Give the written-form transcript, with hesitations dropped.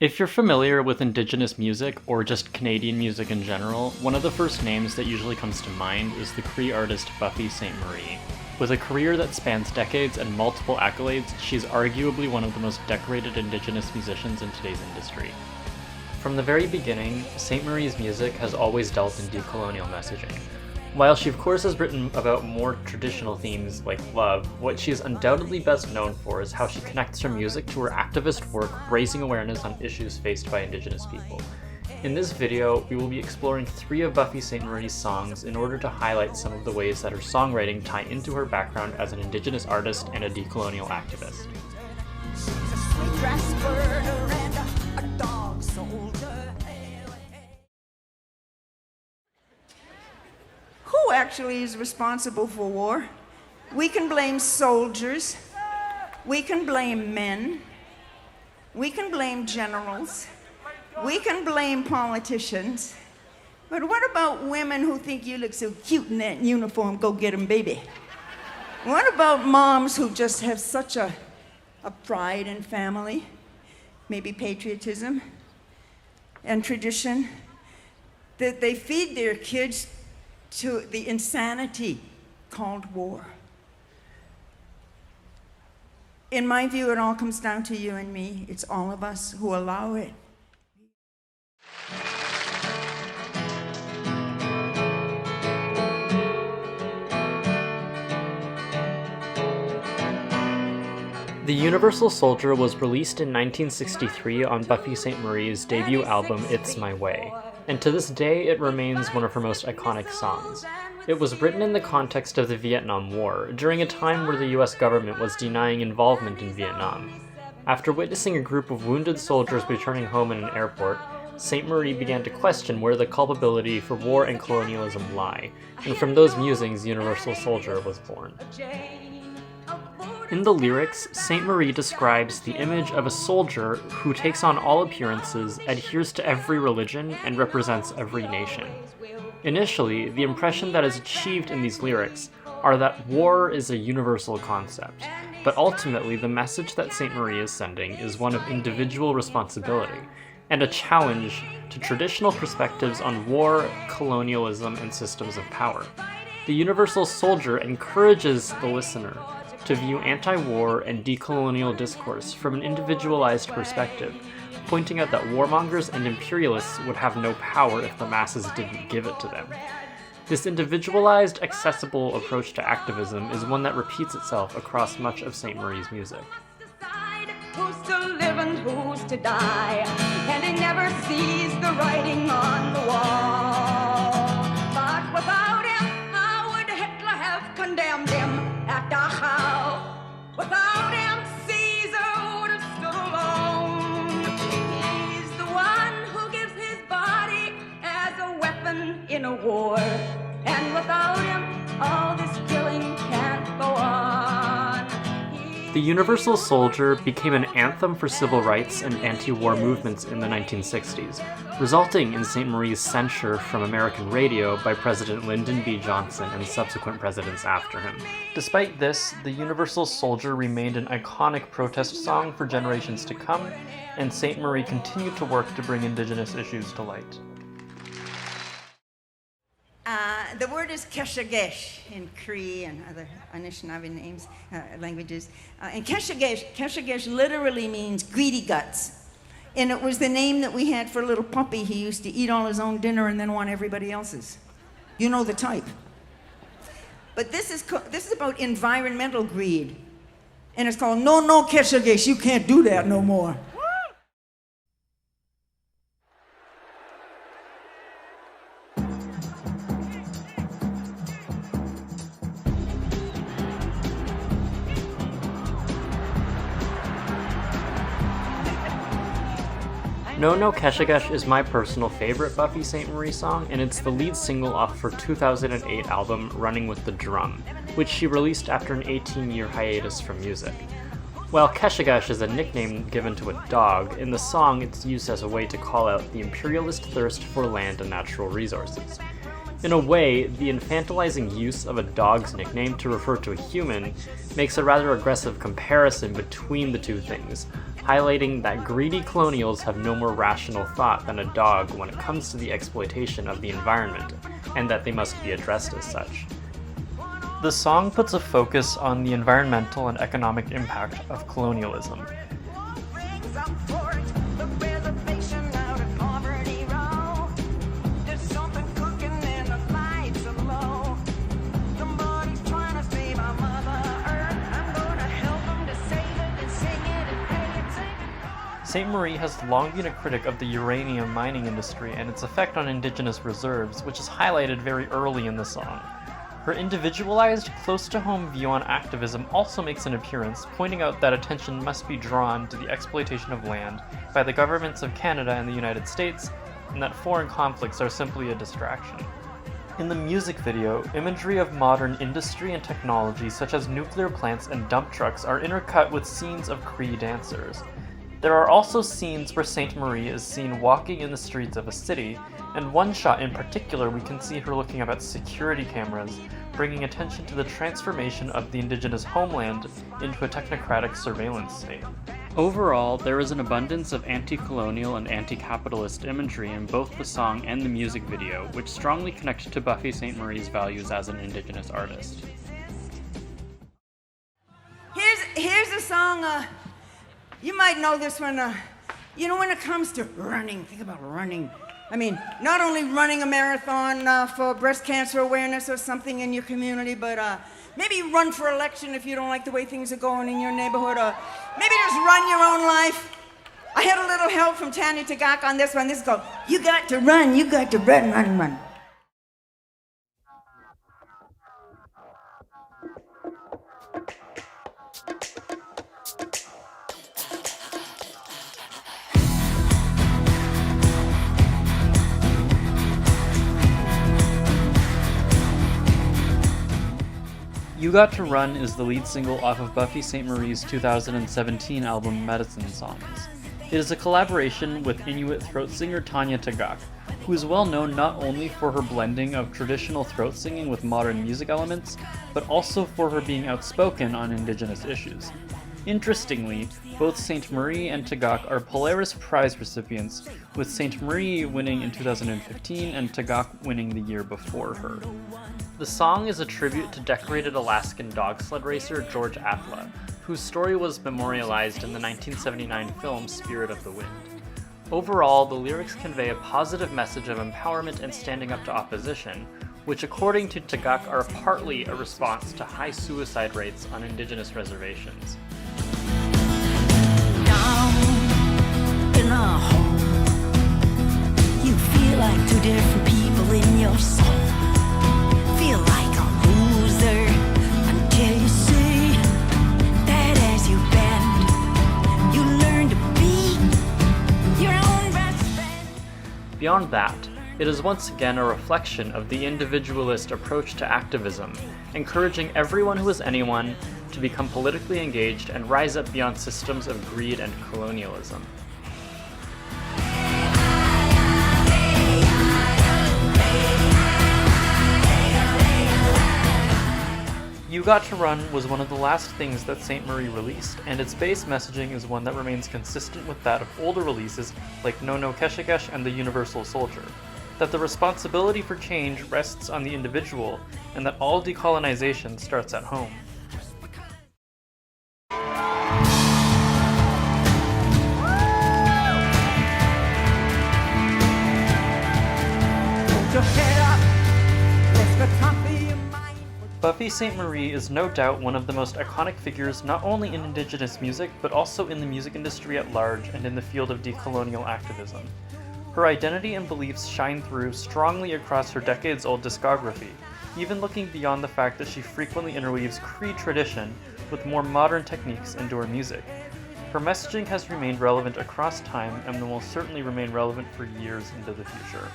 If you're familiar with Indigenous music, or just Canadian music in general, one of the first names that usually comes to mind is the Cree artist Buffy Sainte-Marie. With a career that spans decades and multiple accolades, she's arguably one of the most decorated Indigenous musicians in today's industry. From the very beginning, Sainte-Marie's music has always dealt in decolonial messaging. While she of course has written about more traditional themes like love, what she is undoubtedly best known for is how she connects her music to her activist work raising awareness on issues faced by Indigenous people. In this video, we will be exploring 3 of Buffy Sainte-Marie's songs in order to highlight some of the ways that her songwriting tie into her background as an Indigenous artist and a decolonial activist. Who actually is responsible for war? We can blame soldiers, we can blame men, we can blame generals, we can blame politicians, but what about women who think you look so cute in that uniform, go get 'em, baby? What about moms who just have such a pride in family, maybe patriotism and tradition, that they feed their kids to the insanity called war? In my view, it all comes down to you and me. It's all of us who allow it. The Universal Soldier was released in 1963 on Buffy Sainte-Marie's debut album It's My Way, and to this day it remains one of her most iconic songs. It was written in the context of the Vietnam War, during a time where the US government was denying involvement in Vietnam. After witnessing a group of wounded soldiers returning home in an airport, Sainte-Marie began to question where the culpability for war and colonialism lie, and from those musings Universal Soldier was born. In the lyrics, Sainte-Marie describes the image of a soldier who takes on all appearances, adheres to every religion, and represents every nation. Initially, the impression that is achieved in these lyrics are that war is a universal concept, but ultimately the message that Sainte-Marie is sending is one of individual responsibility, and a challenge to traditional perspectives on war, colonialism, and systems of power. The Universal Soldier encourages the listener to view anti-war and decolonial discourse from an individualized perspective, pointing out that warmongers and imperialists would have no power if the masses didn't give it to them. This individualized, accessible approach to activism is one that repeats itself across much of Sainte-Marie's music. Who's to live and who's to die, and he never sees the writing on the wall. But without him, how would Hitler have condemned him at Dachau? Without him, Caesar would have stood alone. He's the one who gives his body as a weapon in a war, and without him, all this killing can't go on. The Universal Soldier became an anthem for civil rights and anti-war movements in the 1960s, resulting in Sainte-Marie's censure from American radio by President Lyndon B. Johnson and subsequent presidents after him. Despite this, the Universal Soldier remained an iconic protest song for generations to come, and Sainte-Marie continued to work to bring Indigenous issues to light. The word is keshagesh in Cree and other Anishinaabe names, languages. And keshagesh literally means greedy guts. And it was the name that we had for a little puppy. He used to eat all his own dinner and then want everybody else's. You know the type. But this is about environmental greed. And it's called no keshagesh. You can't do that no more. No Keshagesh is my personal favorite Buffy Sainte-Marie song, and it's the lead single off her 2008 album Running with the Drum, which she released after an 18-year hiatus from music. While Keshagesh is a nickname given to a dog, in the song it's used as a way to call out the imperialist thirst for land and natural resources. In a way, the infantilizing use of a dog's nickname to refer to a human makes a rather aggressive comparison between the two things, highlighting that greedy colonials have no more rational thought than a dog when it comes to the exploitation of the environment, and that they must be addressed as such. The song puts a focus on the environmental and economic impact of colonialism. Sainte-Marie has long been a critic of the uranium mining industry and its effect on indigenous reserves, which is highlighted very early in the song. Her individualized, close-to-home view on activism also makes an appearance, pointing out that attention must be drawn to the exploitation of land by the governments of Canada and the United States, and that foreign conflicts are simply a distraction. In the music video, imagery of modern industry and technology such as nuclear plants and dump trucks are intercut with scenes of Cree dancers. There are also scenes where Sainte-Marie is seen walking in the streets of a city, and one shot in particular we can see her looking up at security cameras, bringing attention to the transformation of the indigenous homeland into a technocratic surveillance state. Overall, there is an abundance of anti-colonial and anti-capitalist imagery in both the song and the music video, which strongly connect to Buffy Sainte-Marie's values as an indigenous artist. Here's a song, you might know this one, when it comes to running, think about running. I mean, not only running a marathon for breast cancer awareness or something in your community, but maybe run for election if you don't like the way things are going in your neighborhood, or maybe just run your own life. I had a little help from Tanya Tagak on this one. This goes, you got to run, run. You Got to Run is the lead single off of Buffy Sainte-Marie's 2017 album Medicine Songs. It is a collaboration with Inuit throat singer Tanya Tagak, who is well known not only for her blending of traditional throat singing with modern music elements, but also for her being outspoken on Indigenous issues. Interestingly, both Sainte-Marie and Tagak are Polaris Prize recipients, with Sainte-Marie winning in 2015 and Tagak winning the year before her. The song is a tribute to decorated Alaskan dog sled racer George Atla, whose story was memorialized in the 1979 film Spirit of the Wind. Overall, the lyrics convey a positive message of empowerment and standing up to opposition, which according to Tagak are partly a response to high suicide rates on Indigenous reservations. Down in a hole, you feel like two different people in your soul. Feel like a loser until you see that as you bend, you learn to be your own best friend. Beyond that, it is once again a reflection of the individualist approach to activism, encouraging everyone who is anyone to become politically engaged and rise up beyond systems of greed and colonialism. You Got to Run was one of the last things that Sainte-Marie released, and its base messaging is one that remains consistent with that of older releases like No No Keshekesh and The Universal Soldier. That the responsibility for change rests on the individual, and that all decolonization starts at home. Buffy Sainte-Marie is no doubt one of the most iconic figures not only in Indigenous music, but also in the music industry at large and in the field of decolonial activism. Her identity and beliefs shine through strongly across her decades-old discography, even looking beyond the fact that she frequently interweaves Cree tradition with more modern techniques into her music. Her messaging has remained relevant across time and will certainly remain relevant for years into the future.